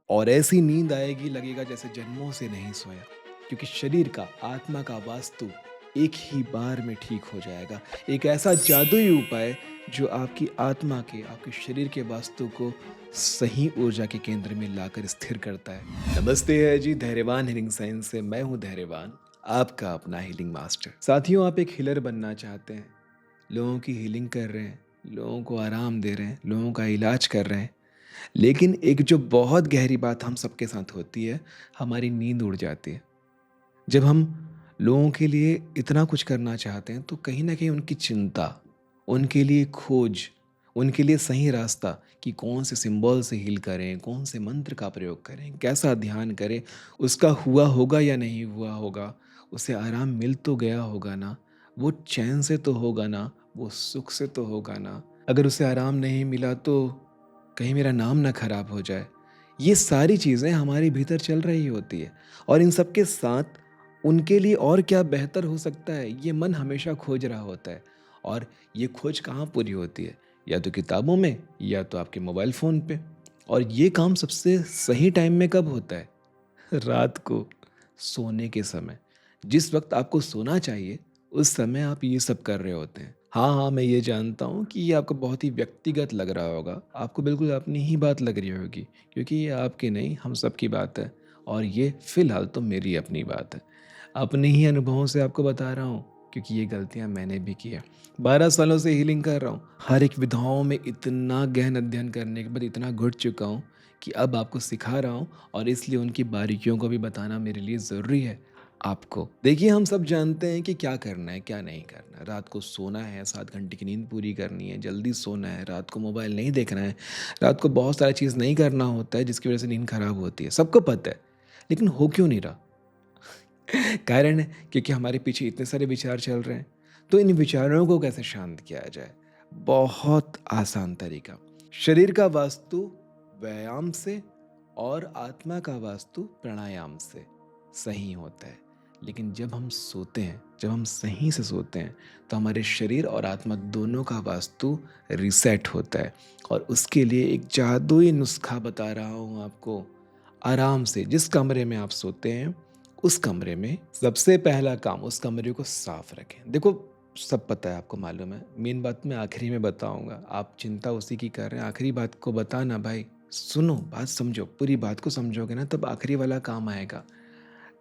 और ऐसी नींद आएगी लगेगा जैसे जन्मों से नहीं सोया, क्योंकि शरीर का आत्मा का वास्तु एक ही बार में ठीक हो जाएगा। एक ऐसा जादुई उपाय जो आपकी आत्मा के, आपके शरीर के वास्तु को सही ऊर्जा के केंद्र में लाकर स्थिर करता है। नमस्ते है जी, धैर्यवान हीलिंग साइंस से मैं हूँ धैर्यवान, आपका अपना हीलिंग मास्टर। साथियों, आप एक हीलर बनना चाहते हैं, लोगों की हीलिंग कर रहे हैं, लोगों को आराम दे रहे हैं, लोगों का इलाज कर रहे हैं, लेकिन एक जो बहुत गहरी बात हम सबके साथ होती है, हमारी नींद उड़ जाती है। जब हम लोगों के लिए इतना कुछ करना चाहते हैं तो कहीं ना कहीं उनकी चिंता, उनके लिए खोज, उनके लिए सही रास्ता कि कौन से सिंबल से हील करें, कौन से मंत्र का प्रयोग करें, कैसा ध्यान करें, उसका हुआ होगा या नहीं हुआ होगा, उसे आराम मिल तो गया होगा ना, वो चैन से तो होगा ना, वो सुख से तो होगा ना, अगर उसे आराम नहीं मिला तो कहीं मेरा नाम ना खराब हो जाए। ये सारी चीज़ें हमारे भीतर चल रही होती है, और इन सब के साथ उनके लिए और क्या बेहतर हो सकता है, ये मन हमेशा खोज रहा होता है। और ये खोज कहाँ पूरी होती है? या तो किताबों में, या तो आपके मोबाइल फ़ोन पे। और ये काम सबसे सही टाइम में कब होता है? रात को, सोने के समय। जिस वक्त आपको सोना चाहिए, उस समय आप ये सब कर रहे होते हैं। हाँ, हाँ, मैं ये जानता हूँ कि ये आपको बहुत ही व्यक्तिगत लग रहा होगा। आपको बिल्कुल अपनी ही बात लग रही होगी, क्योंकि ये आपकी नहीं, हम सब की बात है। और ये फ़िलहाल तो मेरी अपनी बात है। अपने ही अनुभवों से आपको बता रहा हूँ, क्योंकि ये गलतियाँ मैंने भी की हैं। 12 सालों से हीलिंग कर रहा हूँ। हर एक विधाओं में इतना गहन अध्ययन करने के बाद इतना घुट चुका हूँ कि अब आपको सिखा रहा हूँ, और इसलिए उनकी बारीकियों को भी बताना मेरे लिए ज़रूरी है आपको। देखिए, हम सब जानते हैं कि क्या करना है, क्या नहीं करना है। रात को सोना है, 7 घंटे की नींद पूरी करनी है, जल्दी सोना है, रात को मोबाइल नहीं देखना है, रात को बहुत सारी चीज़ नहीं करना होता है जिसकी वज़ह से नींद खराब होती है। सबको पता है, लेकिन हो क्यों नहीं रहा? कारण है क्योंकि हमारे पीछे इतने सारे विचार चल रहे हैं। तो इन विचारों को कैसे शांत किया जाए? बहुत आसान तरीका। शरीर का वास्तु व्यायाम से और आत्मा का वास्तु प्राणायाम से सही होता है। लेकिन जब हम सोते हैं, जब हम सही से सोते हैं, तो हमारे शरीर और आत्मा दोनों का वास्तु रीसेट होता है। और उसके लिए एक जादुई नुस्खा बता रहा हूँ आपको। आराम से जिस कमरे में आप सोते हैं, उस कमरे में सबसे पहला काम, उस कमरे को साफ रखें। देखो, सब पता है, आपको मालूम है, मेन बात मैं आखिरी में बताऊंगा। आप चिंता उसी की कर रहे हैं, आखिरी बात को बताना भाई। सुनो, बात समझो, पूरी बात को समझोगे ना तब आखिरी वाला काम आएगा।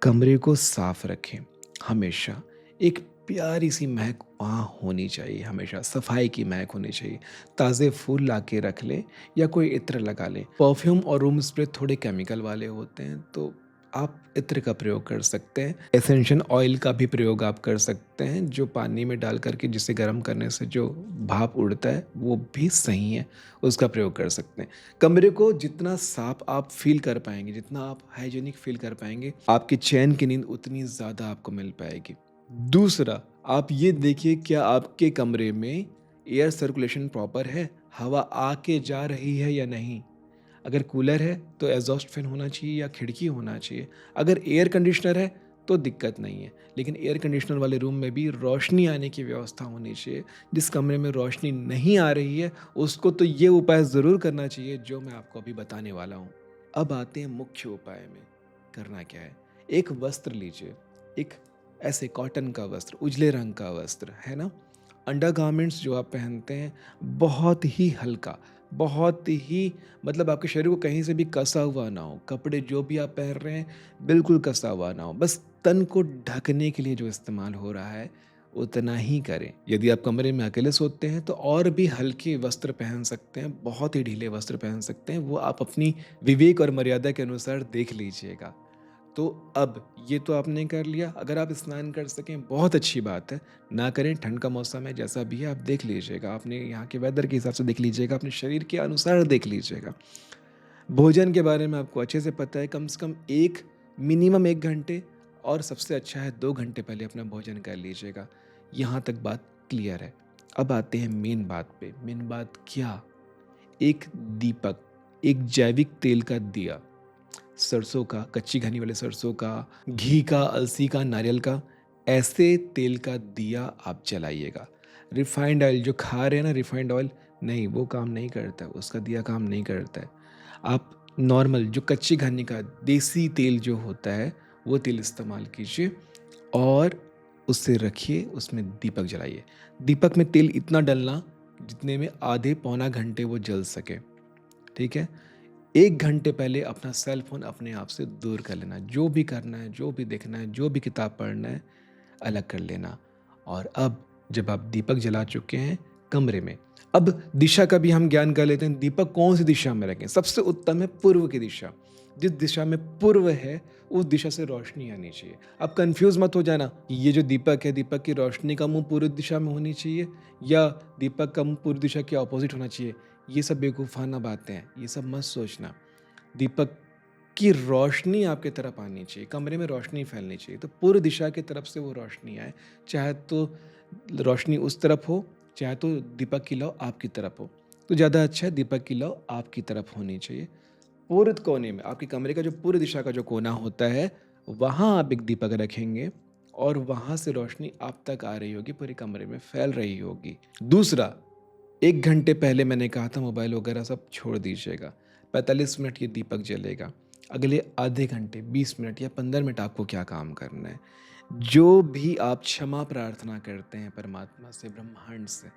कमरे को साफ रखें हमेशा। एक प्यारी सी महक वहाँ होनी चाहिए, हमेशा सफाई की महक होनी चाहिए। ताज़े फूल ला के रख लें या कोई इत्र लगा लें। परफ्यूम और रूम स्प्रे थोड़े केमिकल वाले होते हैं, तो आप इत्र का प्रयोग कर सकते हैं। एसेंशियल ऑयल का भी प्रयोग आप कर सकते हैं, जो पानी में डाल करके जिसे गर्म करने से जो भाप उड़ता है वो भी सही है, उसका प्रयोग कर सकते हैं। कमरे को जितना साफ आप फील कर पाएंगे, जितना आप हाइजीनिक फील कर पाएंगे, आपकी चैन की नींद उतनी ज़्यादा आपको मिल पाएगी। दूसरा, आप ये देखिए, क्या आपके कमरे में एयर सर्कुलेशन प्रॉपर है? हवा आके जा रही है या नहीं? अगर कूलर है तो एग्जॉस्ट फैन होना चाहिए या खिड़की होना चाहिए। अगर एयर कंडीशनर है तो दिक्कत नहीं है, लेकिन एयर कंडीशनर वाले रूम में भी रोशनी आने की व्यवस्था होनी चाहिए। जिस कमरे में रोशनी नहीं आ रही है, उसको तो ये उपाय ज़रूर करना चाहिए जो मैं आपको अभी बताने वाला हूँ। अब आते हैं मुख्य उपाय में। करना क्या है? एक वस्त्र लीजिए, एक ऐसे कॉटन का वस्त्र, उजले रंग का वस्त्र, है ना? अंडर गारमेंट्स जो आप पहनते हैं, बहुत ही हल्का, बहुत ही, मतलब आपके शरीर को कहीं से भी कसा हुआ ना हो। कपड़े जो भी आप पहन रहे हैं, बिल्कुल कसा हुआ ना हो। बस तन को ढकने के लिए जो इस्तेमाल हो रहा है, उतना ही करें। यदि आप कमरे में अकेले सोते हैं तो और भी हल्के वस्त्र पहन सकते हैं, बहुत ही ढीले वस्त्र पहन सकते हैं। वो आप अपनी विवेक और मर्यादा के अनुसार देख लीजिएगा। तो अब ये तो आपने कर लिया। अगर आप स्नान कर सकें, बहुत अच्छी बात है। ना करें, ठंड का मौसम है, जैसा भी है आप देख लीजिएगा, अपने यहाँ के वेदर के हिसाब से देख लीजिएगा, अपने शरीर के अनुसार देख लीजिएगा। भोजन के बारे में आपको अच्छे से पता है, कम से कम एक, मिनिमम 1 घंटे, और सबसे अच्छा है 2 घंटे पहले अपना भोजन कर लीजिएगा। यहाँ तक बात क्लियर है। अब आते हैं मेन बात पे। मेन बात क्या? एक दीपक, एक जैविक तेल का दिया, सरसों का, कच्ची घनी वाले सरसों का, घी का, अलसी का, नारियल का, ऐसे तेल का दिया आप जलाइएगा। रिफाइंड ऑयल जो खा रहे हैं ना, रिफाइंड ऑयल नहीं, वो काम नहीं करता है, उसका दिया काम नहीं करता है। आप नॉर्मल जो कच्ची घानी का देसी तेल जो होता है वो तेल इस्तेमाल कीजिए और उससे रखिए, उसमें दीपक जलाइए। दीपक में तेल इतना डलना जितने में आधे पौना घंटे वो जल सके, ठीक है? 1 घंटे पहले अपना सेल फ़ोन अपने आप से दूर कर लेना। जो भी करना है, जो भी देखना है, जो भी किताब पढ़ना है, अलग कर लेना। और अब जब आप दीपक जला चुके हैं कमरे में, अब दिशा का भी हम ज्ञान कर लेते हैं। दीपक कौन-सी दिशा में रखें? सबसे उत्तम है पूर्व की दिशा। जिस दिशा में पूर्व है, उस दिशा से रोशनी आनी चाहिए। अब कन्फ्यूज़ मत हो जाना कि ये जो दीपक है, दीपक की रोशनी का मुँह पूर्व दिशा में होनी चाहिए या दीपक का मुँह पूर्व दिशा के अपोज़िट होना चाहिए। ये सब बेवकूफ़ाना बातें हैं, ये सब मत सोचना। दीपक की रोशनी आपके तरफ आनी चाहिए, कमरे में रोशनी फैलनी चाहिए, तो पूर्व दिशा की तरफ से वो रोशनी आए। चाहे तो रोशनी उस तरफ हो, चाहे तो दीपक की लौ आपकी तरफ हो, तो ज़्यादा अच्छा है दीपक की लौ आपकी तरफ होनी चाहिए। पूर्व कोने में आपके कमरे का जो पूर्व दिशा का जो कोना होता है, वहाँ आप एक दीपक रखेंगे और वहाँ से रोशनी आप तक आ रही होगी, पूरे कमरे में फैल रही होगी। दूसरा, 1 घंटे पहले मैंने कहा था मोबाइल वगैरह सब छोड़ दीजिएगा। 45 मिनट ये दीपक जलेगा। अगले आधे घंटे, 20 मिनट या 15 मिनट आपको क्या काम करना है? जो भी आप क्षमा प्रार्थना करते हैं परमात्मा से, ब्रह्मांड से,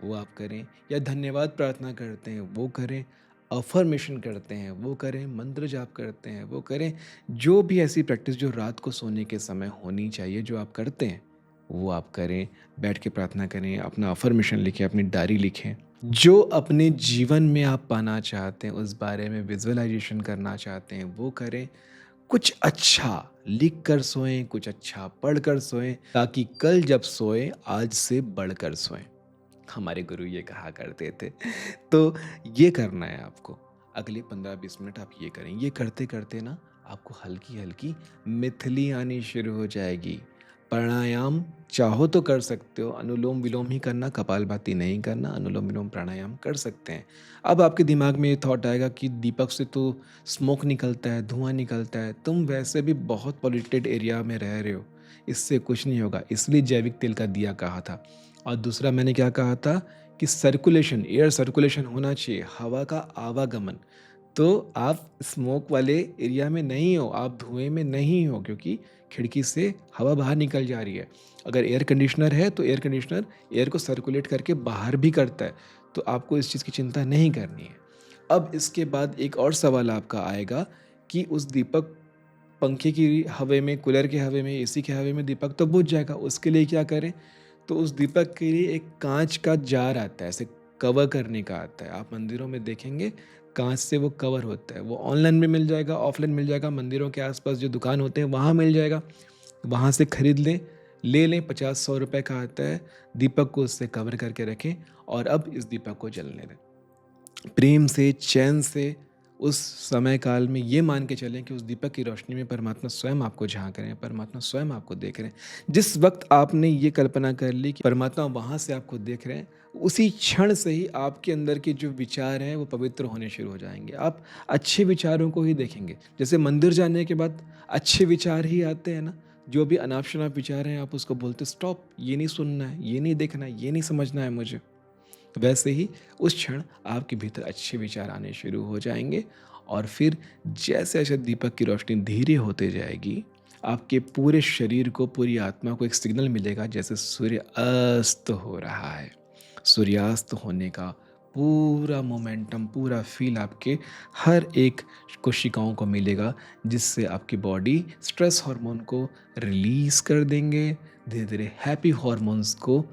वो आप करें या धन्यवाद प्रार्थना करते हैं, वो करें। अफ़र्मेशन करते हैं, वो करें। मंत्र जाप करते हैं, वो करें। जो भी ऐसी प्रैक्टिस जो रात को सोने के समय होनी चाहिए, जो आप करते हैं, वो आप करें। बैठ के प्रार्थना करें, अपना अफ़र्मेशन लिखें, अपनी डायरी लिखें। जो अपने जीवन में आप पाना चाहते हैं, उस बारे में विज़ुअलाइज़ेशन करना चाहते हैं, वो करें। कुछ अच्छा लिख कर सोएं, कुछ अच्छा पढ़ कर सोएं, ताकि कल जब सोएं, आज से बढ़कर सोएं। हमारे गुरु ये कहा करते थे। तो ये करना है आपको। अगले 15-20 मिनट आप ये करें। ये करते-करते ना आपको हल्की-हल्की मिथली आनी शुरू हो जाएगी। प्राणायाम चाहो तो कर सकते हो, अनुलोम-विलोम ही करना, कपालभाति नहीं करना, अनुलोम-विलोम प्राणायाम कर सकते हैं। अब आपके दिमाग में ये थॉट आएगा कि दीपक से तो स्मोक निकलता है, धुआँ निकलता है, तुम वैसे भी बहुत पॉल्यूटेड एरिया में रह रहे हो, इससे कुछ नहीं होगा, इसलिए जैविक तेल का दिया कहा था। और दूसरा मैंने क्या कहा था कि सर्कुलेशन, एयर सर्कुलेशन होना चाहिए, हवा का आवागमन। तो आप स्मोक वाले एरिया में नहीं हो, आप धुएँ में नहीं हो, क्योंकि खिड़की से हवा बाहर निकल जा रही है। अगर एयर कंडीशनर है तो एयर कंडीशनर एयर को सर्कुलेट करके बाहर भी करता है, तो आपको इस चीज़ की चिंता नहीं करनी है। अब इसके बाद एक और सवाल आपका आएगा कि उस दीपक, पंखे की हवा में, कूलर की हवा में, एसी की हवा में दीपक तो बुझ जाएगा, उसके लिए क्या करें? तो उस दीपक के लिए एक कांच का जार आता है, ऐसे कवर करने का आता है। आप मंदिरों में देखेंगे कांच से वो कवर होता है। वो ऑनलाइन में मिल जाएगा, ऑफलाइन मिल जाएगा, मंदिरों के आसपास जो दुकान होते हैं वहाँ मिल जाएगा। वहाँ से खरीद लें, ले लें, 50-100 रुपए का आता है। दीपक को उससे कवर करके रखें और अब इस दीपक को जलने दें। प्रेम से, चैन से, उस समय काल में ये मान के चलें कि उस दीपक की रोशनी में परमात्मा स्वयं आपको झांक रहे हैं, परमात्मा स्वयं आपको देख रहे हैं। जिस वक्त आपने ये कल्पना कर ली कि परमात्मा वहाँ से आपको देख रहे हैं, उसी क्षण से ही आपके अंदर के जो विचार हैं वो पवित्र होने शुरू हो जाएंगे। आप अच्छे विचारों को ही देखेंगे। जैसे मंदिर जाने के बाद अच्छे विचार ही आते हैं ना, जो भी अनाप शनाप विचार हैं आप उसको बोलते स्टॉप, ये नहीं सुनना है, ये नहीं देखना है, ये नहीं समझना है मुझे। वैसे ही उस क्षण आपके भीतर अच्छे विचार आने शुरू हो जाएंगे और फिर जैसे जैसे दीपक की रोशनी धीरे होते जाएगी, आपके पूरे शरीर को, पूरी आत्मा को एक सिग्नल मिलेगा जैसे सूर्य अस्त हो रहा है। सूर्यास्त होने का पूरा मोमेंटम, पूरा फील आपके हर एक कोशिकाओं को मिलेगा, जिससे आपकी बॉडी स्ट्रेस हार्मोन को रिलीज कर देंगे। धीरे धीरे हैप्पी हार्मोन्स को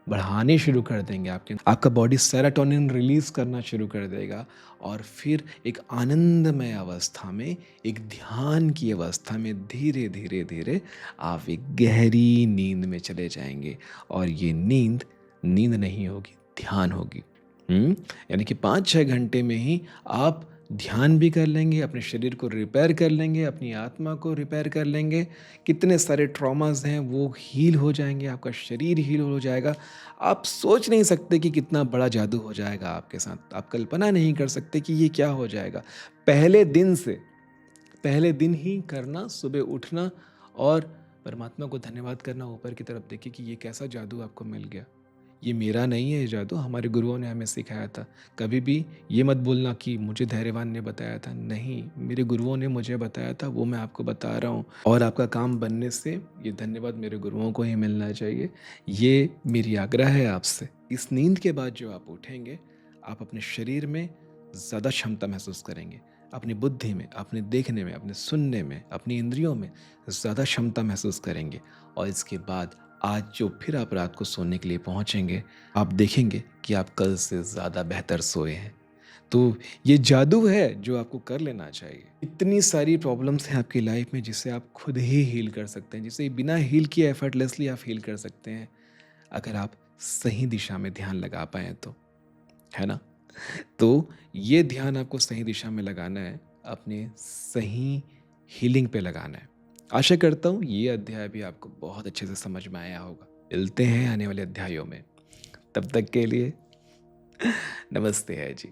बढ़ाने शुरू कर देंगे। आपका बॉडी सेरोटोनिन रिलीज करना शुरू कर देगा और फिर एक आनंदमय अवस्था में, एक ध्यान की अवस्था में धीरे धीरे धीरे आप एक गहरी नींद में चले जाएंगे। और ये नींद नींद नहीं होगी, ध्यान होगी। यानी कि 5-6 घंटे में ही आप ध्यान भी कर लेंगे, अपने शरीर को रिपेयर कर लेंगे, अपनी आत्मा को रिपेयर कर लेंगे। कितने सारे ट्रॉमास हैं वो हील हो जाएंगे, आपका शरीर हील हो जाएगा। आप सोच नहीं सकते कि कितना बड़ा जादू हो जाएगा आपके साथ। आप कल्पना नहीं कर सकते कि ये क्या हो जाएगा। पहले दिन से, पहले दिन ही करना, सुबह उठना और परमात्मा को धन्यवाद करना, ऊपर की तरफ देखिए कि ये कैसा जादू आपको मिल गया। ये मेरा नहीं है ये जादू, हमारे गुरुओं ने हमें सिखाया था। कभी भी ये मत बोलना कि मुझे धैर्यवान ने बताया था। नहीं, मेरे गुरुओं ने मुझे बताया था, वो मैं आपको बता रहा हूँ। और आपका काम बनने से ये धन्यवाद मेरे गुरुओं को ही मिलना चाहिए। ये मेरी आग्रह है आपसे। इस नींद के बाद जो आप उठेंगे, आप अपने शरीर में ज़्यादा क्षमता महसूस करेंगे। अपनी बुद्धि में, अपने देखने में, अपने सुनने में, अपनी इंद्रियों में ज़्यादा क्षमता महसूस करेंगे। और इसके बाद आज जो फिर आप रात को सोने के लिए पहुँचेंगे, आप देखेंगे कि आप कल से ज़्यादा बेहतर सोए हैं। तो ये जादू है जो आपको कर लेना चाहिए। इतनी सारी प्रॉब्लम्स हैं आपकी लाइफ में जिसे आप खुद ही हील कर सकते हैं, जिसे बिना हील किए एफर्टलेसली आप हील कर सकते हैं, अगर आप सही दिशा में ध्यान लगा पाएँ तो, है ना? तो ये ध्यान आपको सही दिशा में लगाना है, अपने सही हीलिंग पे लगाना है। आशा करता हूँ ये अध्याय भी आपको बहुत अच्छे से समझ में आया होगा। मिलते हैं आने वाले अध्यायों में। तब तक के लिए नमस्ते है जी।